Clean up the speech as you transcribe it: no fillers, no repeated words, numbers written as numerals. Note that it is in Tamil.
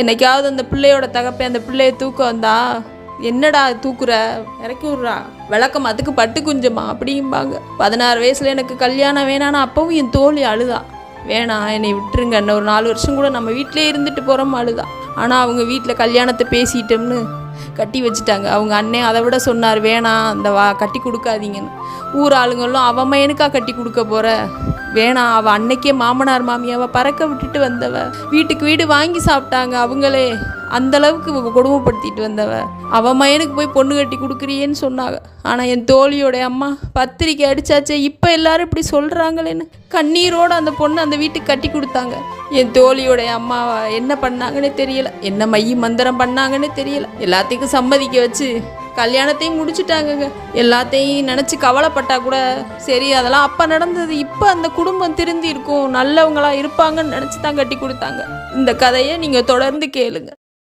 என்னைக்காவது அந்த பிள்ளையோட தகப்பேன் அந்த பிள்ளைய தூக்க வந்தா, என்னடா தூக்குற, இறக்கி விட்றா, விளக்கம் அதுக்கு பட்டு குஞ்சமா அப்படிம்பாங்க. 16 வயசில் எனக்கு கல்யாணம் வேணான்னு அப்பவும் என் தோழி அழுதா. வேணாம் என்னை விட்டுருங்க, இன்னும் ஒரு 4 வருஷம் கூட நம்ம வீட்டிலே இருந்துட்டு போகிறோம் அழுதா. ஆனால் அவங்க வீட்டில் கல்யாணத்தை பேசிட்டோம்னு கட்டி வச்சுட்டாங்க. அவங்க அண்ணன் அதை விட சொன்னார், வேணாம் அந்த கட்டி கொடுக்காதீங்கன்னு. ஊர் ஆளுங்களும் அவன் மயனுக்கா கட்டி கொடுக்க போகிற, வேணாம், அவள் அன்னைக்கே மாமனார் மாமியாவை பறக்க விட்டுட்டு வந்தவ, வீட்டுக்கு வீடு வாங்கி சாப்பிட்டாங்க அவங்களே, அந்தளவுக்கு கொடுமைப்படுத்திட்டு வந்தவ, அவன் மயனுக்கு போய் பொண்ணு கட்டி கொடுக்குறியேன்னு சொன்னாங்க. ஆனால் என் தோழியோடைய அம்மா பத்திரிக்கை அடித்தாச்சே, இப்போ எல்லாரும் இப்படி சொல்கிறாங்களேன்னு கண்ணீரோடு அந்த பொண்ணு அந்த வீட்டுக்கு கட்டி கொடுத்தாங்க. என் தோழியோடைய அம்மா என்ன பண்ணாங்கன்னே தெரியலை, என்ன மைய மந்திரம் பண்ணாங்கன்னே தெரியலை. எல்லாத்தையும் சம்மதிக்க வச்சு கல்யாணத்தையும் முடிச்சுட்டாங்கங்க. எல்லாத்தையும் நினச்சி கவலைப்பட்டா கூட சரி, அதெல்லாம் அப்போ நடந்தது, இப்போ அந்த குடும்பம் திருந்தி இருக்கும், நல்லவங்களா இருப்பாங்கன்னு நினச்சி தான் கட்டி கொடுத்தாங்க. இந்த கதையை நீங்கள் தொடர்ந்து கேளுங்க.